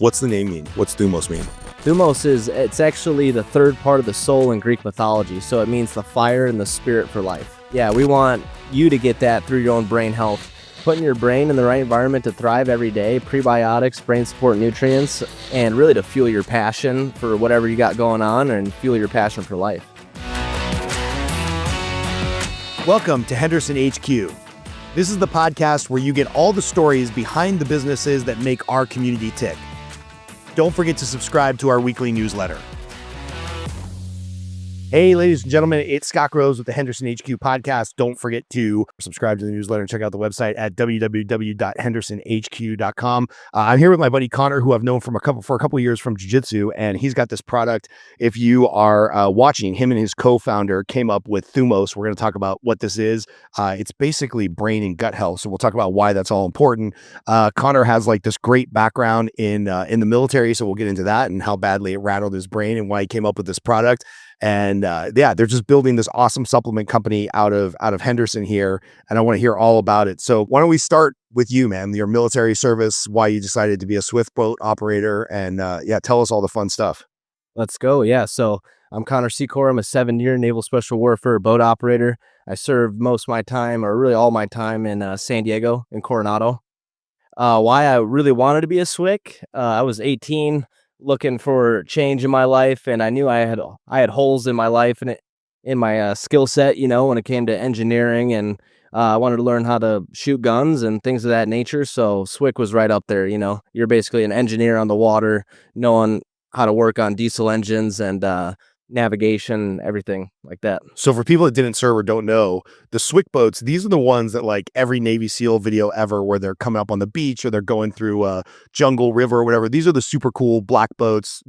What's the name mean? What's Thumos mean? Thumos it's actually the third part of the soul in Greek mythology, so it means the fire and the spirit for life. Yeah, we want you to get that through your own brain health. Putting your brain in the right environment to thrive every day, prebiotics, brain support nutrients, and really to fuel your passion for whatever you got going on and fuel your passion for life. Welcome to Henderson HQ. This is the podcast where you get all the stories behind the businesses that make our community tick. Don't forget to subscribe to our weekly newsletter. Hey, ladies and gentlemen, it's Scott Rose with the Henderson HQ podcast. Don't forget to subscribe to the newsletter and check out the website at www.hendersonhq.com. I'm here with my buddy Connor, who I've known for a couple of years from jiu-jitsu, and he's got this product. If you are watching, him and his co-founder came up with Thumos. We're going to talk about what this is. It's basically brain and gut health, so we'll talk about why that's all important. Connor has like this great background in the military, so we'll get into that and how badly it rattled his brain and why he came up with this product. And they're just building this awesome supplement company out of Henderson here, and I want to hear all about it. So why don't we start with you, man? Your military service, why you decided to be a Swift boat operator, and tell us all the fun stuff. Let's go. Yeah, so I'm Connor Secor. I'm a 7-year Naval Special Warfare boat operator. I served most of my time, or really all my time, in San Diego, in Coronado. Why I really wanted to be a SWCC, I was 18, looking for change in my life, and I knew I had holes in my life and in my skill set, when it came to engineering, and I wanted to learn how to shoot guns and things of that nature. So SWCC was right up there. You're basically an engineer on the water, knowing how to work on diesel engines and navigation, everything like that. So for people that didn't serve or don't know, the SWCC boats, these are the ones that like every Navy SEAL video ever where they're coming up on the beach or they're going through a jungle river or whatever. These are the super cool black boats,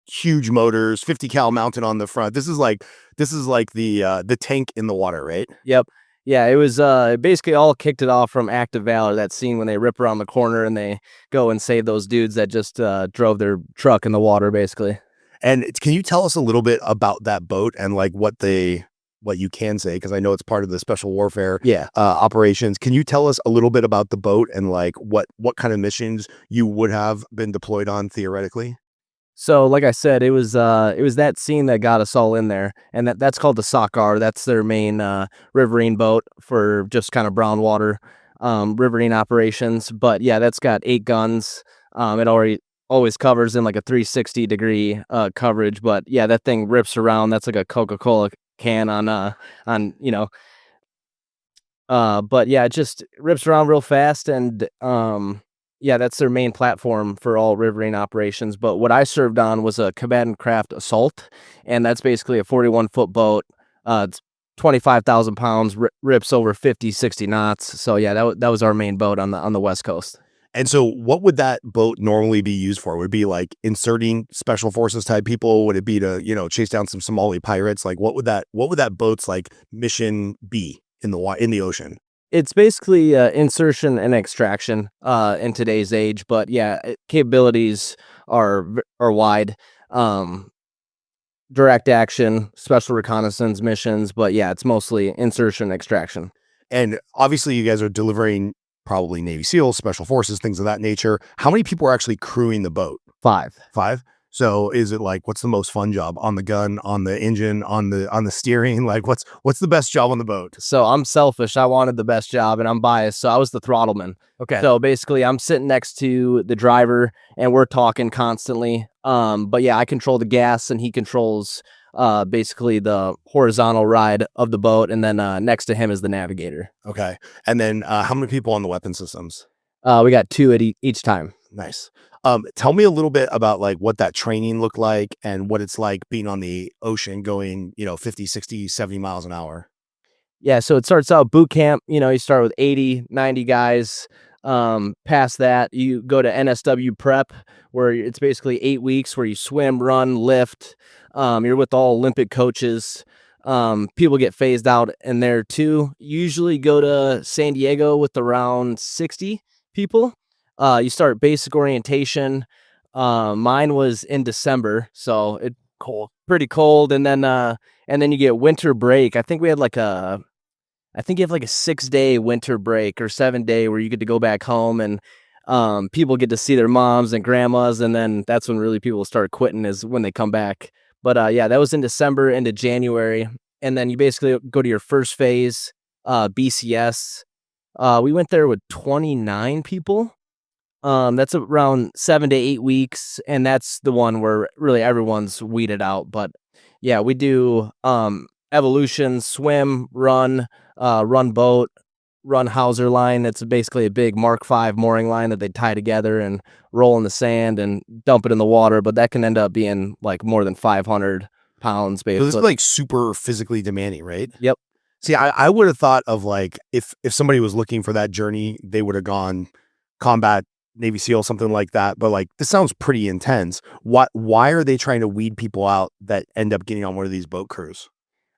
huge motors, 50 cal mounted on the front. This is like the tank in the water, right? Yep. Yeah, it was basically all kicked it off from Act of Valor, that scene when they rip around the corner and they go and save those dudes that just drove their truck in the water, basically. And can you tell us a little bit about that boat and like what you can say? Because I know it's part of the special warfare operations. Can you tell us a little bit about the boat and like what kind of missions you would have been deployed on theoretically? So, like I said, it was that scene that got us all in there, and that's called the Secor. That's their main riverine boat for just kind of brown water riverine operations. But yeah, that's got 8 guns. It always covers in like a 360-degree coverage, but yeah, that thing rips around. That's like a Coca-Cola can but yeah, it just rips around real fast, and that's their main platform for all riverine operations. But what I served on was a Combatant Craft Assault, and that's basically a 41-foot boat. It's 25,000 pounds, rips over 50, 60 knots. So yeah, that was our main boat on the West Coast. And so what would that boat normally be used for? Would it be like inserting special forces type people? Would it be to, chase down some Somali pirates? Like what would that boat's like mission be in the ocean? It's basically insertion and extraction in today's age, but yeah, capabilities are wide. Direct action, special reconnaissance missions, but yeah, it's mostly insertion, extraction. And obviously you guys are delivering probably Navy SEALs, special forces, things of that nature. How many people are actually crewing the boat? 5. So is it like, what's the most fun job? On the gun, on the engine, on the steering? Like what's the best job on the boat? So I'm selfish. I wanted the best job and I'm biased. So I was the throttleman. Okay. So basically I'm sitting next to the driver and we're talking constantly. But yeah, I control the gas and he controls basically the horizontal ride of the boat, and then next to him is the navigator. Okay. And then how many people on the weapon systems? We got 2 at each time. Nice. Tell me a little bit about like what that training looked like and what it's like being on the ocean going, 50, 60, 70 miles an hour. Yeah, so it starts out boot camp, you start with 80, 90 guys. Past that, you go to NSW prep, where it's basically 8 weeks where you swim, run, lift. You're with all Olympic coaches. People get phased out in there too. Usually go to San Diego with around 60 people. You start basic orientation. Mine was in December, so it's pretty cold. And then you get winter break. I think you have like a 6-day winter break or 7-day where you get to go back home, and People get to see their moms and grandmas, and then that's when really people start quitting is when they come back. But yeah, that was in December into January, and then you basically go to your first phase, BCS. We went there with 29 people. That's around 7 to 8 weeks, and that's the one where really everyone's weeded out. But yeah, we do evolution, swim, run, run boat, run hawser line. It's basically a big Mark V mooring line that they tie together and roll in the sand and dump it in the water. But that can end up being like more than 500 pounds, So basically. this is like super physically demanding, right? Yep. See, I would have thought of like if somebody was looking for that journey, they would have gone combat, Navy SEAL, something like that. But like this sounds pretty intense. Why are they trying to weed people out that end up getting on one of these boat crews?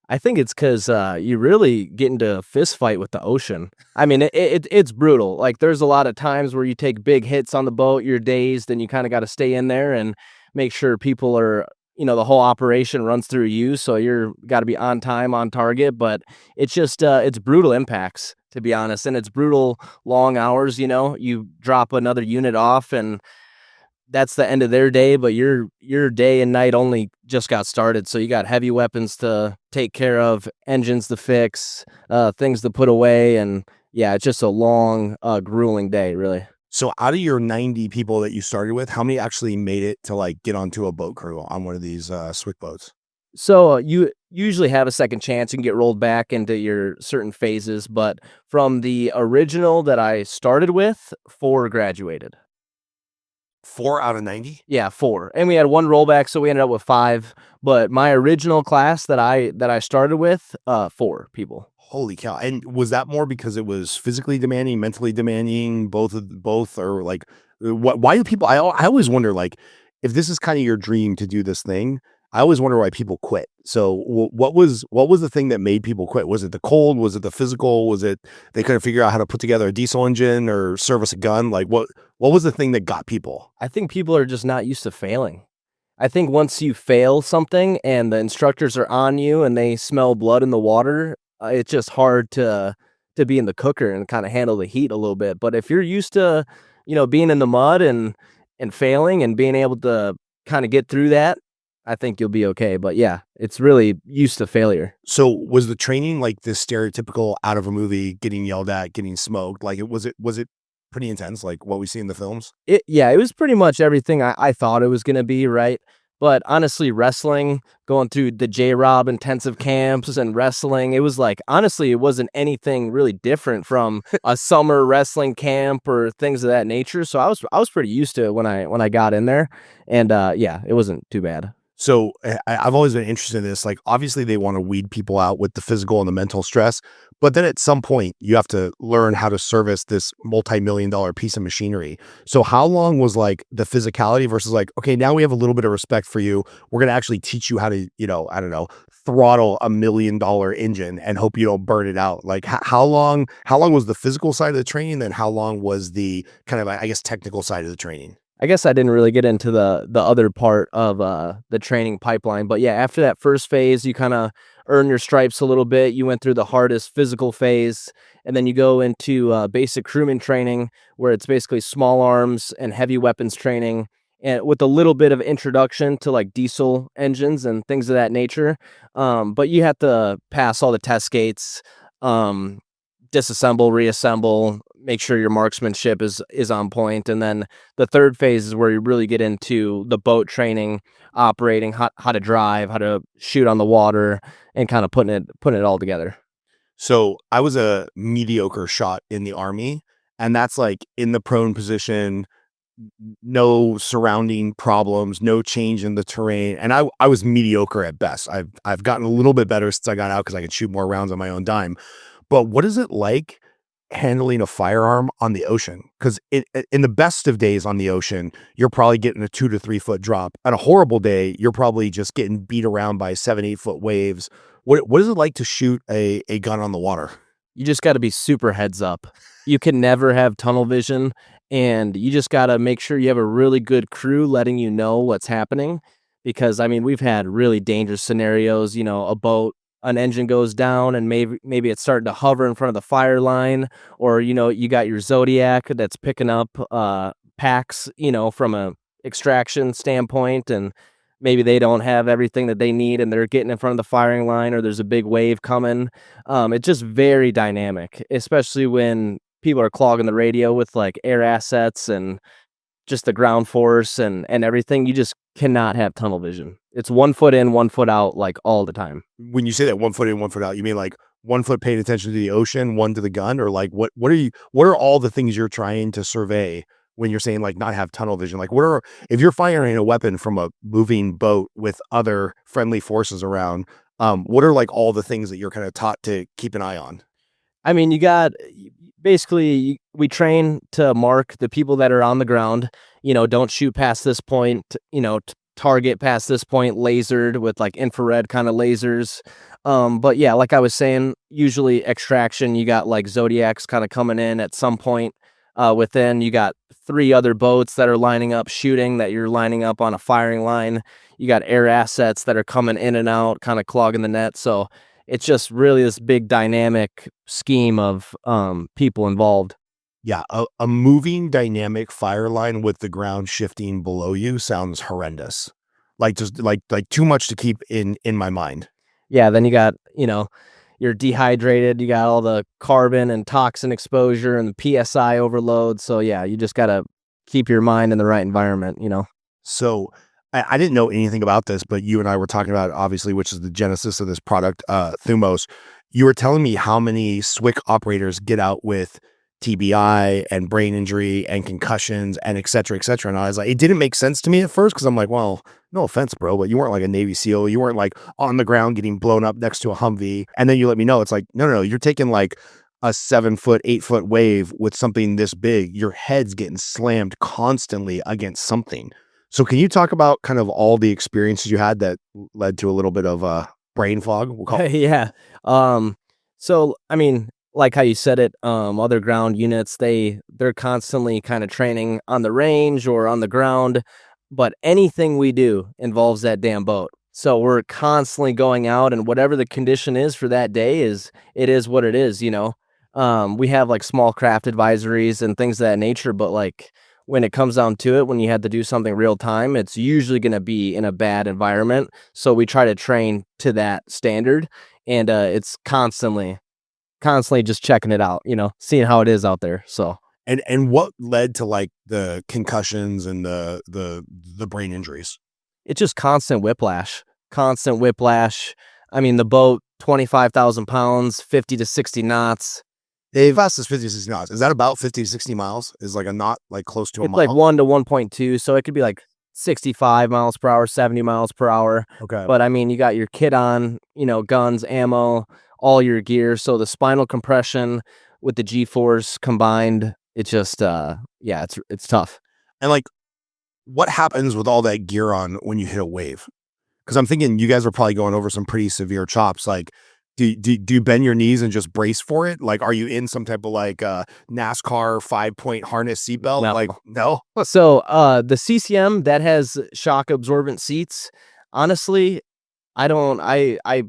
I think it's because you really get into a fist fight with the ocean. I mean, it's brutal. Like, there's a lot of times where you take big hits on the boat, you're dazed, and you kind of got to stay in there and make sure people are, the whole operation runs through you. So you're got to be on time, on target. But it's just, it's brutal impacts, to be honest. And it's brutal long hours, you drop another unit off and that's the end of their day, but your day and night only just got started. So you got heavy weapons to take care of, engines to fix, things to put away, and yeah, it's just a long, grueling day, really. So out of your 90 people that you started with, how many actually made it to like get onto a boat crew on one of these SWCC boats? So you usually have a second chance. You can get rolled back into your certain phases, but from the original that I started with, 4 graduated. 4 out of 90? Yeah, 4. And we had 1 rollback, so we ended up with 5. But my original class that I started with, 4 people. Holy cow. And was that more because it was physically demanding, mentally demanding, both, or like why do people I always wonder, like, if this is kind of your dream to do this thing, I always wonder why people quit. So what was the thing that made people quit? Was it the cold? Was it the physical? Was it they couldn't figure out how to put together a diesel engine or service a gun? Like what was the thing that got people? I think people are just not used to failing. I think once you fail something and the instructors are on you and they smell blood in the water, it's just hard to be in the cooker and kind of handle the heat a little bit. But if you're used to, being in the mud and failing and being able to kind of get through that, I think you'll be okay. But yeah, it's really used to failure. So was the training like this stereotypical out of a movie, getting yelled at, getting smoked? Like was it pretty intense, like what we see in the films? It was pretty much everything I thought it was gonna be, right? But honestly, wrestling, going through the J-Rob intensive camps and wrestling, it was like, honestly, it wasn't anything really different from a summer wrestling camp or things of that nature. So I was pretty used to it when I got in there, and yeah, it wasn't too bad. So I've always been interested in this. Like, obviously, they want to weed people out with the physical and the mental stress, but then at some point, you have to learn how to service this multi-million-dollar piece of machinery. So, how long was like the physicality versus like, okay, now we have a little bit of respect for you. We're going to actually teach you how to, I don't know, throttle $1 million engine and hope you don't burn it out. Like, how long was the physical side of the training? Then how long was the kind of, I guess, technical side of the training? I guess I didn't really get into the other part of the training pipeline, but yeah, after that first phase, you kind of earn your stripes a little bit. You went through the hardest physical phase, and then you go into basic crewman training, where it's basically small arms and heavy weapons training, and with a little bit of introduction to like diesel engines and things of that nature. But you have to pass all the test gates, disassemble, reassemble, make sure your marksmanship is on point. And then the third phase is where you really get into the boat training, operating, how to drive, how to shoot on the water, and kind of putting it all together. So I was a mediocre shot in the Army, and that's like in the prone position, no surrounding problems, no change in the terrain. And I was mediocre at best. I've gotten a little bit better since I got out because I could shoot more rounds on my own dime. But what is it like handling a firearm on the ocean? Because in the best of days on the ocean, you're probably getting a 2 to 3 foot drop. On a horrible day, you're probably just getting beat around by 7-8 foot waves. What is it like to shoot a gun on the water? You just got to be super heads up. You can never have tunnel vision, and you just got to make sure you have a really good crew letting you know what's happening. Because I mean, we've had really dangerous scenarios. A boat an engine goes down and maybe it's starting to hover in front of the fire line, or you got your Zodiac that's picking up packs, from a extraction standpoint, and maybe they don't have everything that they need and they're getting in front of the firing line, or there's a big wave coming. It's just very dynamic, especially when people are clogging the radio with like air assets and just the ground force and everything. You just cannot have tunnel vision. It's 1 foot in, 1 foot out, like all the time. When you say that 1 foot in, 1 foot out, you mean like 1 foot paying attention to the ocean, one to the gun, or like what are all the things you're trying to survey when you're saying like not have tunnel vision? Like if you're firing a weapon from a moving boat with other friendly forces around, what are like all the things that you're kind of taught to keep an eye on? I mean, we train to mark the people that are on the ground, don't shoot past this point, target past this point, lasered with like infrared kind of lasers. But yeah, like I was saying, usually extraction, you got like Zodiacs kind of coming in at some point within. You got 3 other boats that are lining up shooting, that you're lining up on a firing line. You got air assets that are coming in and out, kind of clogging the net. So it's just really this big dynamic scheme of people involved. Yeah, a moving dynamic fire line with the ground shifting below you sounds horrendous. Like just like too much to keep in my mind. Yeah, then you got, you're dehydrated, you got all the carbon and toxin exposure and the PSI overload. So yeah, you just got to keep your mind in the right environment, So I didn't know anything about this, but you and I were talking about it, obviously, which is the genesis of this product, Thumos. You were telling me how many SWCC operators get out with TBI and brain injury and concussions and et cetera, et cetera. And I was like, it didn't make sense to me at first because I'm like, well, no offense, bro, but you weren't like a Navy SEAL. You weren't like on the ground getting blown up next to a Humvee. And then you let me know, it's like, no, you're taking like a 7 foot, 8 foot wave with something this big. Your head's getting slammed constantly against something. So can you talk about kind of all the experiences you had that led to a little bit of brain fog? We'll call it. Yeah. So, I mean, like how you said it, other ground units, they're constantly kind of training on the range or on the ground, but anything we do involves that damn boat. So we're constantly going out, and whatever the condition is for that day is what it is, We have like small craft advisories and things of that nature, but like when it comes down to it, when you had to do something real time, it's usually going to be in a bad environment. So we try to train to that standard, and it's constantly just checking it out, seeing how it is out there. So and what led to like the concussions and the brain injuries? it's just constant whiplash. I mean, the boat, 25,000 pounds, 50 to 60 knots. How fast is 50 to 60 knots? Is that about 50 to 60 miles? Is like a knot like close to a mile? It's like 1 to 1.2. So it could be like 65 miles per hour, 70 miles per hour. Okay. But I mean, you got your kit on, guns, ammo, all your gear. So the spinal compression with the G-force combined, it's just, it's tough. And like, what happens with all that gear on when you hit a wave? Because I'm thinking you guys are probably going over some pretty severe chops. Like, do you bend your knees and just brace for it? Like, are you in some type of like NASCAR 5-point harness seatbelt? No. Like, no. So the CCM that has shock absorbent seats, honestly, I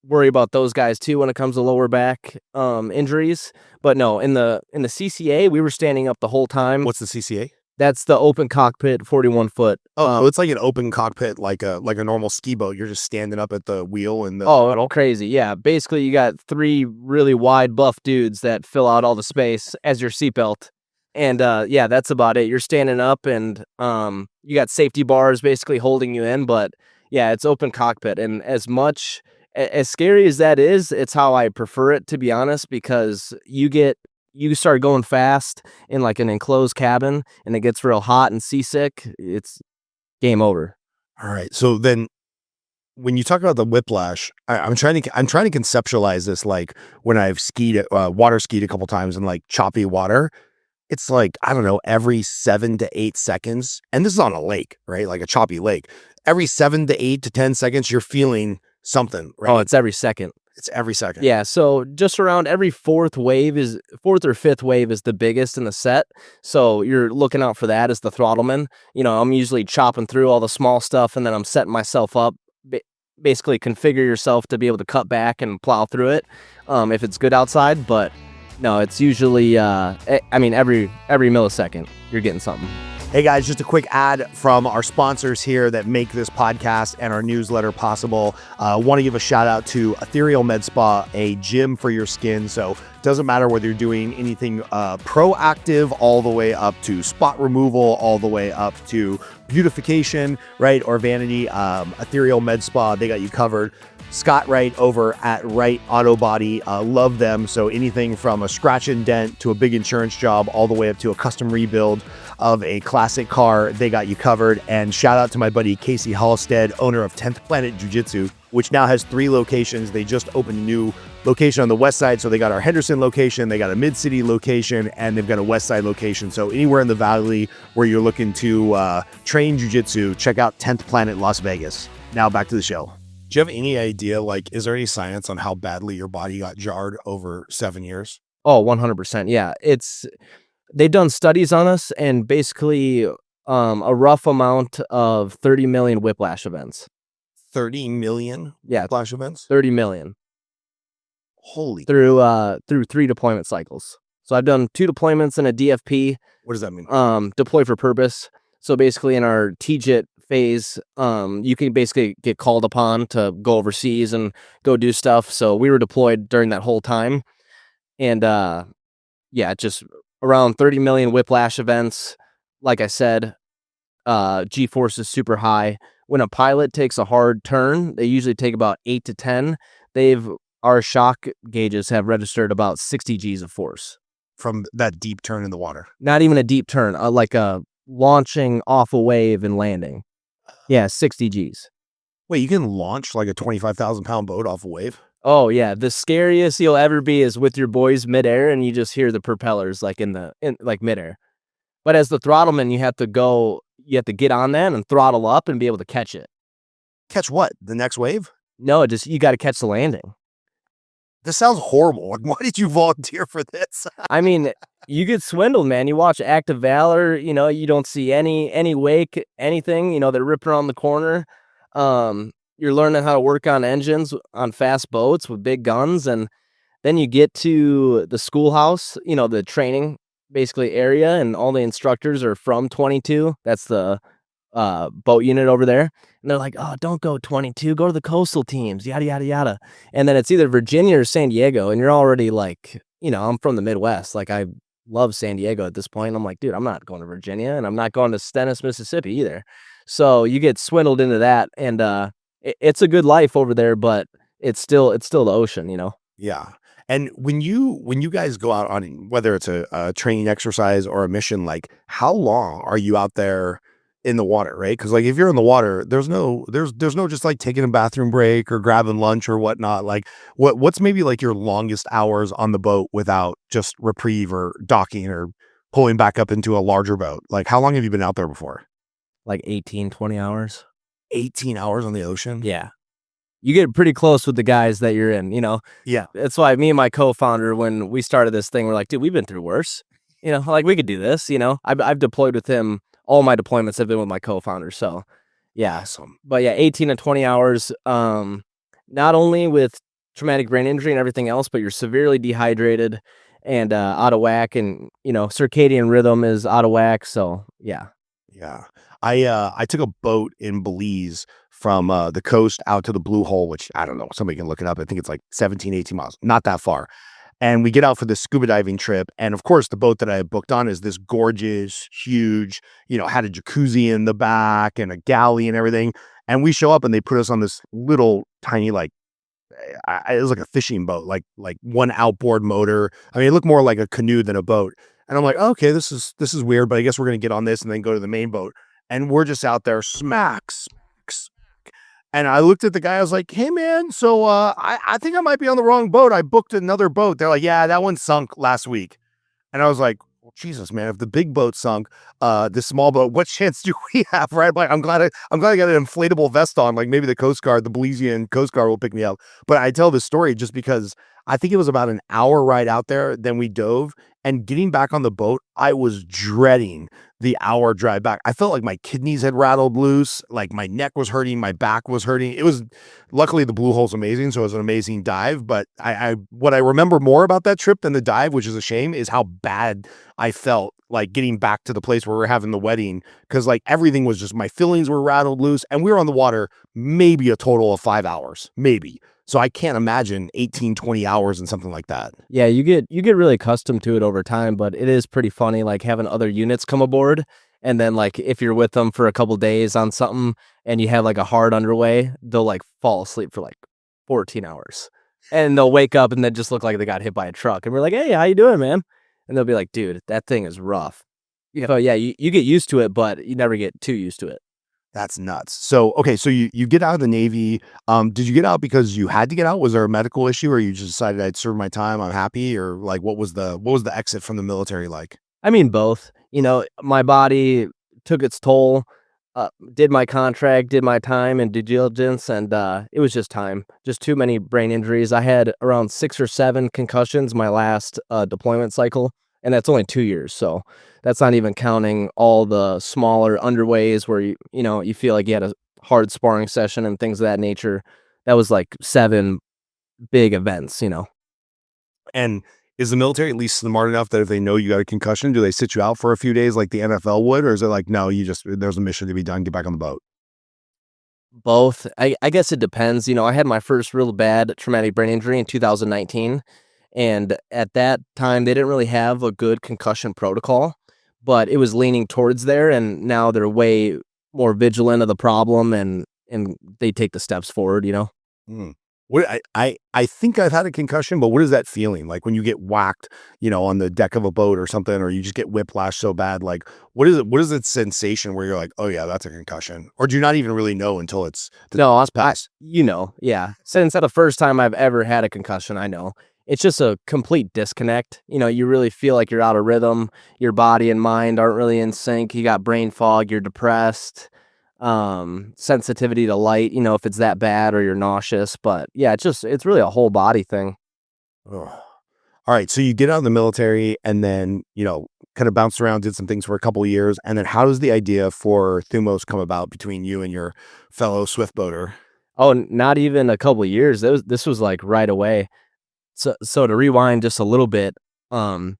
worry about those guys too when it comes to lower back injuries. But no, in the CCA, we were standing up the whole time. What's the CCA? That's the open cockpit, 41 foot. Oh, it's like an open cockpit, like a normal ski boat. You're just standing up at the wheel and the. Oh, crazy! Yeah, basically you got 3 really wide, buff dudes that fill out all the space as your seatbelt, and yeah, that's about it. You're standing up, and you got safety bars basically holding you in. But yeah, it's open cockpit, and as scary as that is, it's how I prefer it, to be honest, because you start going fast in like an enclosed cabin and it gets real hot and seasick, it's game over. All right. So then when you talk about the whiplash, I'm trying to conceptualize this. Like when I've water skied a couple times in like choppy water, it's like, I don't know, every 7 to 8 seconds. And this is on a lake, right? Like a choppy lake. Every 7 to 8 to 10 seconds, you're feeling something, right? Oh, it's every second. It's every second. Yeah, so just around every fourth or fifth wave is the biggest in the set. So you're looking out for that as the throttleman. I'm usually chopping through all the small stuff, and then I'm setting myself up basically configure yourself to be able to cut back and plow through it if it's good outside. But no, it's usually every millisecond you're getting something. Hey guys, just a quick ad from our sponsors here that make this podcast and our newsletter possible. Want to give a shout out to Ethereal Med Spa, a gym for your skin. So it doesn't matter whether you're doing anything proactive all the way up to spot removal, all the way up to beautification, right? Or vanity. Ethereal Med Spa, they got you covered. Scott Wright over at Wright Auto Body, love them. So anything from a scratch and dent to a big insurance job, all the way up to a custom rebuild of a classic car, they got you covered. And shout out to my buddy Casey Halstead, owner of 10th Planet Jiu-Jitsu, which now has 3 locations. They just opened a new location on the west side. So they got our Henderson location, they got a Mid-City location, and they've got a west side location. So anywhere in the valley where you're looking to train jiu-jitsu, check out 10th Planet Las Vegas. Now back to the show. Do you have any idea, like, is there any science on how badly your body got jarred over 7 years? Oh, 100%. Yeah. They've done studies on us, and basically a rough amount of 30 million whiplash events. 30 million flash events? 30 million. Holy. Through 3 deployment cycles. So I've done 2 deployments in a DFP. What does that mean? Deploy for purpose. So basically in our TJIT phase, you can basically get called upon to go overseas and go do stuff. So we were deployed during that whole time. And just around 30 million whiplash events. Like I said, G-force is super high. When a pilot takes a hard turn, they usually take about 8 to 10. Our shock gauges have registered about 60 Gs of force. From that deep turn in the water? Not even a deep turn, like a launching off a wave and landing. Yeah, 60 Gs. Wait, you can launch like a 25,000 pound boat off a wave? Oh yeah, the scariest you'll ever be is with your boys midair, and you just hear the propellers like in midair. But as the throttleman, you have to get on that and throttle up and be able to catch it. Catch what? The next wave? No, you got to catch the landing. This sounds horrible. Like, why did you volunteer for this? I mean, you get swindled, man. You watch Act of Valor, you don't see any wake, anything, they're ripping around the corner. You're learning how to work on engines on fast boats with big guns. And then you get to the schoolhouse, the training basically area, and all the instructors are from 22. That's the boat unit over there. And they're like, oh, don't go 22, go to the coastal teams, yada, yada, yada. And then it's either Virginia or San Diego. And you're already like, I'm from the Midwest. Like, I love San Diego at this point. I'm like, dude, I'm not going to Virginia, and I'm not going to Stennis, Mississippi either. So you get swindled into that. And it's a good life over there, but it's still the ocean, Yeah. And when you guys go out on, whether it's a training exercise or a mission, like, how long are you out there in the water, right? Because like if you're in the water, there's no just like taking a bathroom break or grabbing lunch or whatnot. Like what's maybe like your longest hours on the boat without just reprieve or docking or pulling back up into a larger boat? Like, how long have you been out there before? Like 18, 20 hours. 18 hours on the ocean? Yeah. You get pretty close with the guys that you're in, Yeah. That's why me and my co-founder, when we started this thing, we're like, dude, we've been through worse. Like we could do this, I've deployed with him. All my deployments have been with my co-founder. So yeah. Awesome. But yeah, 18 to 20 hours, not only with traumatic brain injury and everything else, but you're severely dehydrated and out of whack, and circadian rhythm is out of whack. So yeah. Yeah. I took a boat in Belize from the coast out to the Blue Hole, which I don't know, somebody can look it up. I think it's like 17, 18 miles, not that far. And we get out for this scuba diving trip. And of course, the boat that I booked on is this gorgeous, huge, had a jacuzzi in the back and a galley and everything. And we show up and they put us on this little tiny, it was like a fishing boat, like one outboard motor. I mean, it looked more like a canoe than a boat. And I'm like, okay, this is weird, but I guess we're going to get on this and then go to the main boat. And we're just out there, smacks. And I looked at the guy, I was like, hey man, so I think I might be on the wrong boat. I booked another boat. They're like, yeah, that one sunk last week. And I was like, well, Jesus, man, if the big boat sunk, the small boat, what chance do we have, right? Like, I'm glad I got an inflatable vest on. Like maybe the Coast Guard, the Belizean Coast Guard will pick me up. But I tell this story just because I think it was about an hour ride out there. Then we dove And getting back on the boat, I was dreading the hour drive back. I felt like my kidneys had rattled loose, like my neck was hurting, my back was hurting. It was luckily the blue hole's amazing, so it was an amazing dive. But I what I remember more about that trip than the dive, which is a shame, is how bad I felt like getting back to the place where we're having the wedding, because like everything was just, my feelings were rattled loose, and we were on the water maybe a total of 5 hours, maybe. So I can't imagine 18, 20 hours and something like that. Yeah, you get really accustomed to it over time, but it is pretty funny, like having other units come aboard, and then like if you're with them for a couple days on something and you have like a hard underway, they'll like fall asleep for like 14 hours, and they'll wake up and then just look like they got hit by a truck, and we're like, "Hey, how you doing, man?" And they'll be like, "Dude, that thing is rough." Yeah. So yeah, you get used to it, but you never get too used to it. That's nuts. So, okay, so you get out of the Navy. Did you get out because you had to get out? Was there a medical issue, or you just decided I'd serve my time, I'm happy, or like what was the exit from the military like? I mean, both. You know, my body took its toll. Did my contract, did my time and due diligence, and it was just time. Just too many brain injuries. I had around 6 or 7 concussions my last deployment cycle, and that's only 2 years. So that's not even counting all the smaller underways where you feel like you had a hard sparring session and things of that nature. That was like 7 big events. And is the military at least smart enough that if they know you got a concussion, do they sit you out for a few days like the NFL would, or is it like, no, there's a mission to be done, get back on the boat? Both. I guess it depends. I had my first real bad traumatic brain injury in 2019. And at that time, they didn't really have a good concussion protocol, but it was leaning towards there. And now they're way more vigilant of the problem, and they take the steps forward. Hmm. What I think I've had a concussion, but what is that feeling like when you get whacked, on the deck of a boat or something, or you just get whiplash so bad? Like, what is it? What is that sensation where you're like, oh yeah, that's a concussion, or do you not even really know until No, it's past? yeah. Since that's the first time I've ever had a concussion, I know. It's just a complete disconnect. You really feel like you're out of rhythm. Your body and mind aren't really in sync. You got brain fog, you're depressed, sensitivity to light, if it's that bad, or you're nauseous. But yeah, it's really a whole body thing. Ugh. All right, so you get out of the military and then, kind of bounced around, did some things for a couple of years, and then how does the idea for Thumos come about between you and your fellow swift boater? Oh, not even a couple of years. This was like right away. So to rewind just a little bit, um,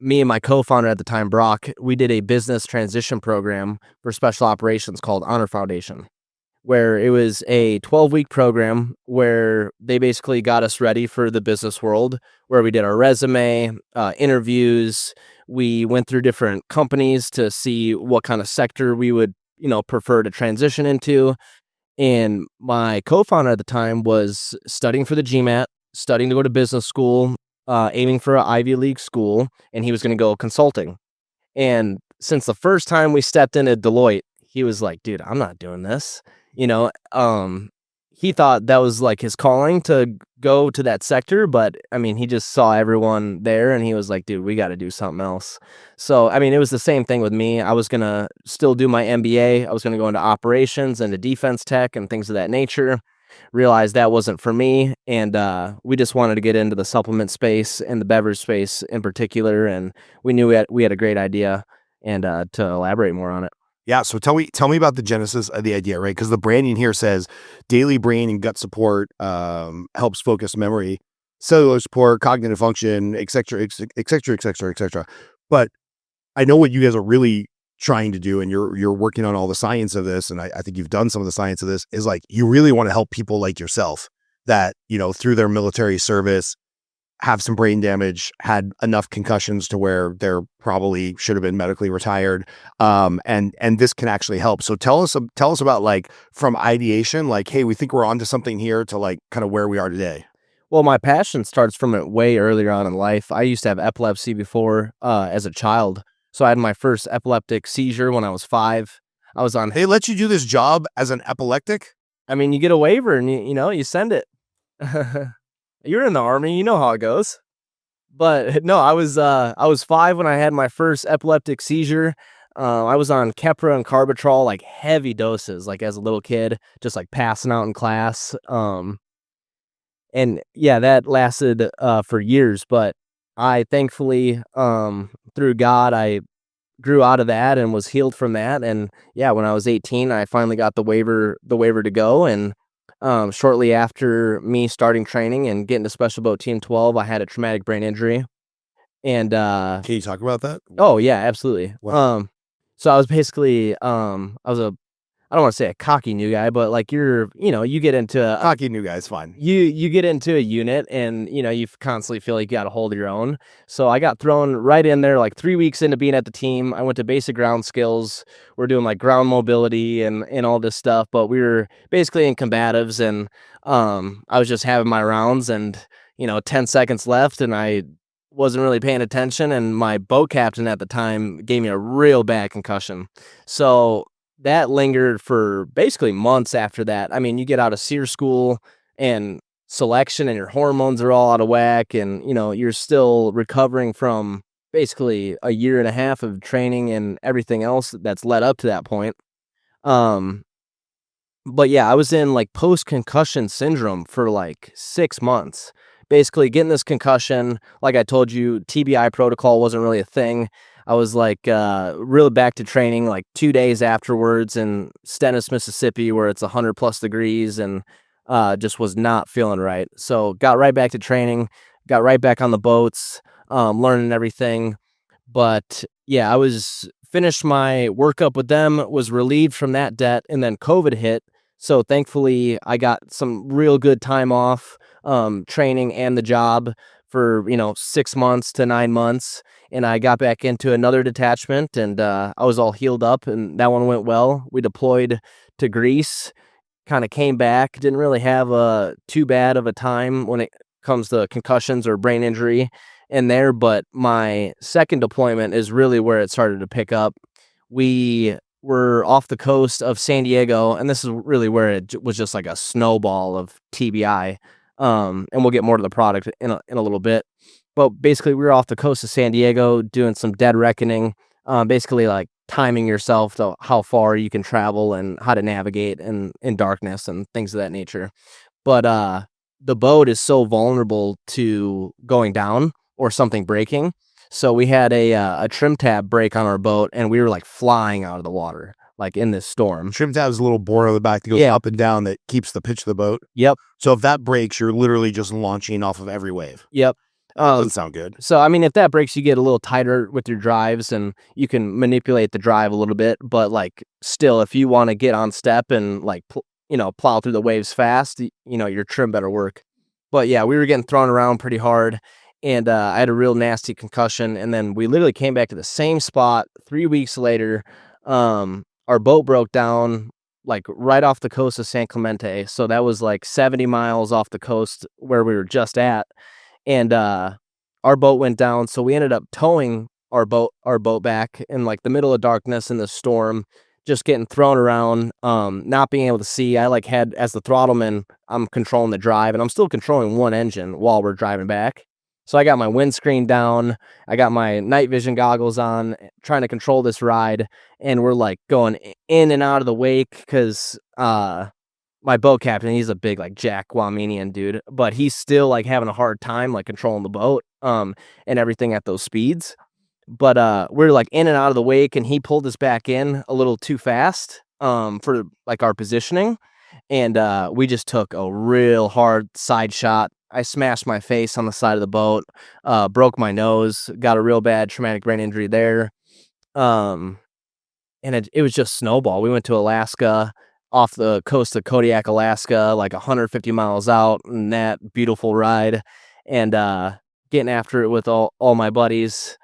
me and my co-founder at the time, Brock, we did a business transition program for special operations called Honor Foundation, where it was a 12-week program where they basically got us ready for the business world, where we did our resume, interviews. We went through different companies to see what kind of sector we would, prefer to transition into. And my co-founder at the time was studying for the GMAT, studying to go to business school, aiming for an Ivy League school, and he was going to go consulting. And since the first time we stepped in at Deloitte, he was like, dude, I'm not doing this. You know, he thought that was like his calling to go to that sector. But I mean, he just saw everyone there and he was like, dude, we got to do something else. So, I mean, it was the same thing with me. I was going to still do my MBA. I was going to go into operations and to defense tech and things of that nature. Realized that wasn't for me. And we just wanted to get into the supplement space and the beverage space in particular. And we knew we had a great idea, and to elaborate more on it. Yeah, so tell me about the genesis of the idea, right? Because the branding here says daily brain and gut support helps focus memory, cellular support, cognitive function, et cetera, et cetera, et cetera, et cetera. But I know what you guys are really trying to do, and you're working on all the science of this, and I think you've done some of the science of this, is like you really want to help people like yourself that, through their military service have some brain damage, had enough concussions to where they're probably should have been medically retired. And this can actually help. So tell us about, like, from ideation, like, hey, we think we're onto something here, to like kind of where we are today. Well, my passion starts from it way earlier on in life. I used to have epilepsy before as a child. So I had my first epileptic seizure when I was 5. I was on. They let you do this job as an epileptic? I mean, you get a waiver and you send it. You're in the Army, you know how it goes. But no, I was 5 when I had my first epileptic seizure. I was on Keppra and Carbatrol, like heavy doses, like as a little kid, just like passing out in class. And yeah, that lasted for years. But I thankfully, through God, I grew out of that and was healed from that. And yeah, when I was 18, I finally got the waiver to go. And shortly after me starting training and getting to Special Boat Team 12, I had a traumatic brain injury. And Can you talk about that? oh yeah, absolutely. What? So I was basically I was I don't want to say a cocky new guy, but like you get into Cocky new guy's fine. you get into a unit and you constantly feel like you got a hold of your own. So I got thrown right in there like 3 weeks into being at the team. I went to basic ground skills. We're doing like ground mobility and all this stuff, but we were basically in combatives. And I was just having my rounds, and 10 seconds left, and I wasn't really paying attention, and my boat captain at the time gave me a real bad concussion. So that lingered for basically months after that. I mean, you get out of SEER school and selection, and your hormones are all out of whack, and you're still recovering from basically a year and a half of training and everything else that's led up to that point. Um, but yeah, I was in like post-concussion syndrome for like 6 months. Basically getting this concussion, like I told you, TBI protocol wasn't really a thing. I was like really back to training like 2 days afterwards in Stennis, Mississippi, where it's 100 plus degrees, and just was not feeling right. So got right back to training, got right back on the boats, learning everything. But yeah, I was finished my workup with them, was relieved from that debt, and then COVID hit. So thankfully, I got some real good time off, training and the job for 6 months to 9 months, and I got back into another detachment, and I was all healed up, and that one went well. We deployed to Greece, kind of came back, didn't really have too bad of a time when it comes to concussions or brain injury in there, but my second deployment is really where it started to pick up. We were off the coast of San Diego, and this is really where it was just like a snowball of TBI. And we'll get more to the product in a little bit. But basically, we were off the coast of San Diego doing some dead reckoning, basically like timing yourself to how far you can travel and how to navigate in darkness and things of that nature. But the boat is so vulnerable to going down or something breaking. So we had a trim tab break on our boat, and we were like flying out of the water, like in this storm. Trim tab is a little board on the back that goes Yeah. up and down that keeps the pitch of the boat. Yep. So if that breaks, you're literally just launching off of every wave. Yep. Doesn't sound good. So, I mean, if that breaks, you get a little tighter with your drives, and you can manipulate the drive a little bit. But like, still, if you want to get on step and like, plow through the waves fast, your trim better work. But yeah, we were getting thrown around pretty hard, and I had a real nasty concussion. And then we literally came back to the same spot 3 weeks later. Our boat broke down like right off the coast of San Clemente. So that was like 70 miles off the coast where we were just at. And our boat went down, so we ended up towing our boat back in like the middle of darkness in the storm, just getting thrown around, not being able to see. I like had, as the throttleman, I'm controlling the drive, and I'm still controlling one engine while we're driving back. So I got my windscreen down, I got my night vision goggles on, trying to control this ride, and we're like going in and out of the wake because my boat captain, he's a big like Jack Guaminian dude, but he's still like having a hard time like controlling the boat and everything at those speeds. But we're like in and out of the wake, and he pulled us back in a little too fast for like our positioning, and we just took a real hard side shot. I smashed my face on the side of the boat, broke my nose, got a real bad traumatic brain injury there. And it was just snowball. We went to Alaska, off the coast of Kodiak, Alaska, like 150 miles out, and that beautiful ride, and getting after it with all my buddies.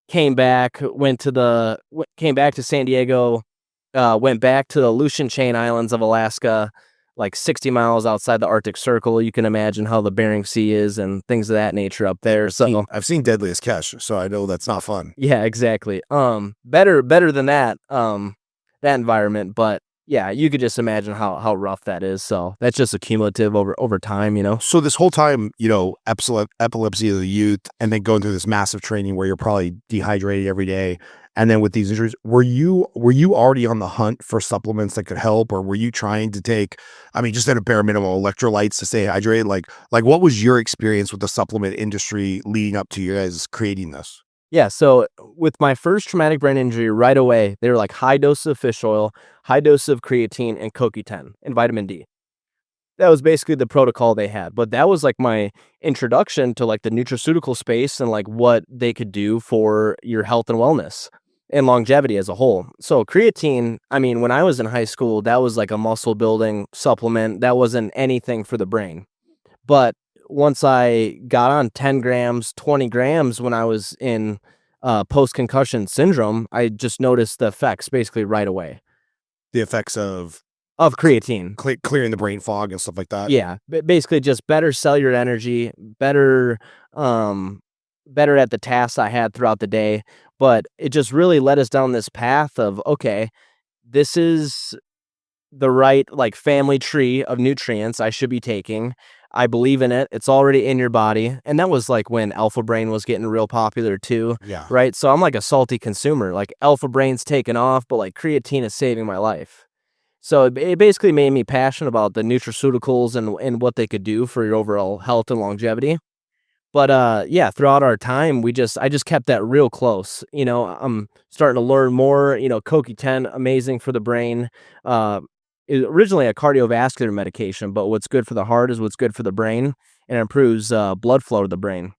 Came back to San Diego, went back to the Aleutian Chain Islands of Alaska, like 60 miles outside the Arctic Circle. You can imagine how the Bering Sea is and things of that nature up there. So I've seen Deadliest Catch, so I know that's not fun. yeah, exactly. Better than that, that environment. But Yeah, you could just imagine how rough that is. So that's just accumulative over time, you know. So this whole time, epilepsy of the youth, and then going through this massive training where you're probably dehydrated every day, and then with these injuries, were you already on the hunt for supplements that could help, or were you trying to take, I mean, just at a bare minimum, electrolytes to stay hydrated? Like what was your experience with the supplement industry leading up to you guys creating this? Yeah, so with my first traumatic brain injury right away, they were like high dose of fish oil, high dose of creatine and CoQ10 and vitamin D. That was basically the protocol they had. But that was like my introduction to like the nutraceutical space and like what they could do for your health and wellness and longevity as a whole. So creatine, I mean, when I was in high school, that was like a muscle building supplement. That wasn't anything for the brain. But once I got on 10 grams, 20 grams when I was in post concussion syndrome, I just noticed the effects basically right away The effects of of creatine. clearing the brain fog and stuff like that. Yeah, basically just better cellular energy, um, better at the tasks I had throughout the day. But it just really led us down this path of, okay, this is the right like family tree of nutrients I should be taking. I believe in it. It's already in your body. And that was like when Alpha Brain was getting real popular too, Yeah. right? So I'm like a salty consumer. Like Alpha Brain's taken off, but like creatine is saving my life. So it basically made me passionate about the nutraceuticals and what they could do for your overall health and longevity. But yeah, throughout our time, I just kept that real close. You know, I'm starting to learn more. You know, CoQ10 amazing for the brain. Uh, is originally a cardiovascular medication, but what's good for the heart is what's good for the brain, and it improves blood flow to the brain.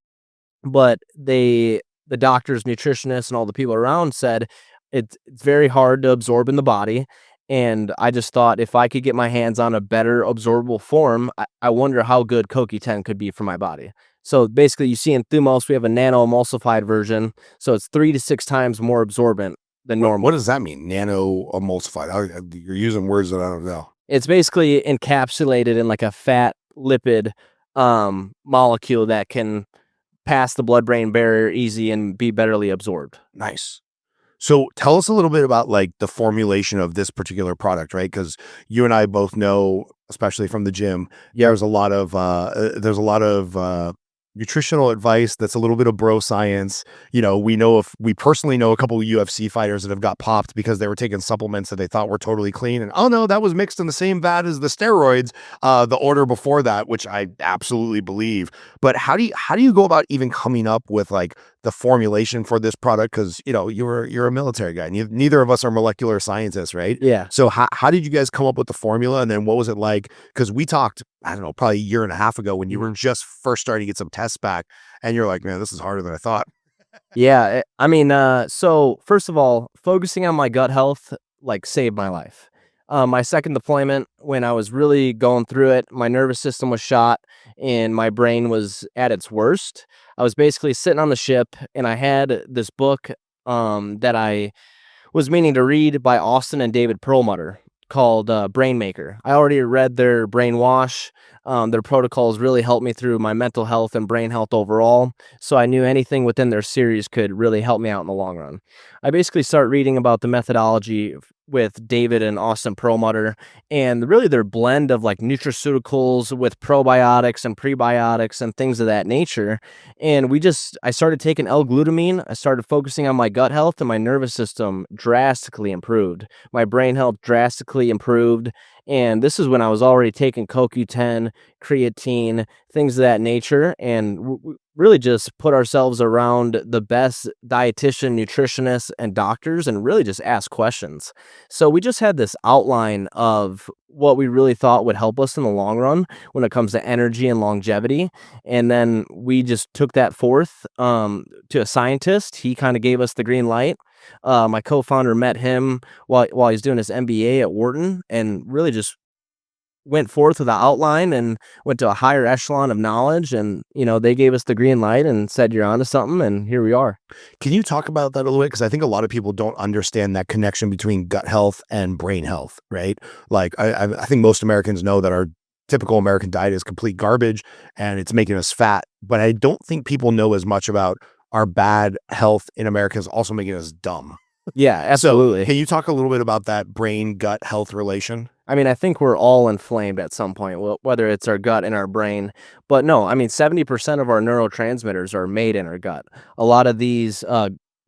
But the doctors, nutritionists, and all the people around said it's very hard to absorb in the body. And I just thought if I could get my hands on a better absorbable form, I wonder how good CoQ10 could be for my body. So basically, you see in Thumos, we have a nano emulsified version. So it's 3 to 6 times more absorbent than normal. What does that mean? Nano emulsified. You're using words that I don't know. It's basically encapsulated in like a fat lipid molecule that can pass the blood-brain barrier easy and be betterly absorbed. Nice. So tell us a little bit about like the formulation of this particular product, right? Because you and I both know, especially from the gym, there's a lot of nutritional advice that's a little bit of bro science. We personally know a couple of UFC fighters that have got popped because they were taking supplements that they thought were totally clean, and oh no, that was mixed in the same vat as the steroids, the order before that, which I absolutely believe. But how do you go about even coming up with like the formulation for this product? Because you're a military guy. Neither of us are molecular scientists, right? Yeah. So how did you guys come up with the formula, and then what was it like? Because we talked, I don't know, probably a year and a half ago when you were just first starting to get some tests back, and you're like, man, this is harder than I thought. Yeah, I mean, so first of all, focusing on my gut health like saved my life. My second deployment, when I was really going through it, my nervous system was shot and my brain was at its worst. I was basically sitting on the ship and I had this book that I was meaning to read by Austin and David Perlmutter called Brain Maker. I already read their Brainwash. Their protocols really helped me through my mental health and brain health overall. So I knew anything within their series could really help me out in the long run. I basically start reading about the methodology with David and Austin Perlmutter and really their blend of like nutraceuticals with probiotics and prebiotics and things of that nature. And I started taking L-glutamine. I started focusing on my gut health and my nervous system drastically improved. My brain health drastically improved. And this is when I was already taking CoQ10, creatine, things of that nature, and really just put ourselves around the best dietitian, nutritionists, and doctors, and really just ask questions. So we just had this outline of what we really thought would help us in the long run when it comes to energy and longevity. And then we just took that forth to a scientist. He kind of gave us the green light. My co-founder met him while he's doing his MBA at Wharton and really just went forth with the outline and went to a higher echelon of knowledge. And, they gave us the green light and said, you're onto something. And here we are. Can you talk about that a little bit? Because I think a lot of people don't understand that connection between gut health and brain health, right? Like I think most Americans know that our typical American diet is complete garbage and it's making us fat. But I don't think people know as much about our bad health in America is also making us dumb. Yeah, absolutely. So can you talk a little bit about that brain gut health relation? I mean, I think we're all inflamed at some point, whether it's our gut and our brain. But no, I mean, 70% of our neurotransmitters are made in our gut. A lot of these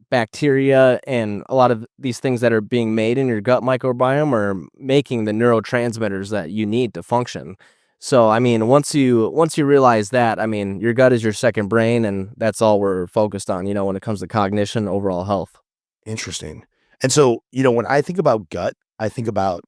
bacteria and a lot of these things that are being made in your gut microbiome are making the neurotransmitters that you need to function. So, I mean, once you realize that, I mean, your gut is your second brain, and that's all we're focused on, when it comes to cognition, overall health. Interesting. And so, when I think about gut, I think about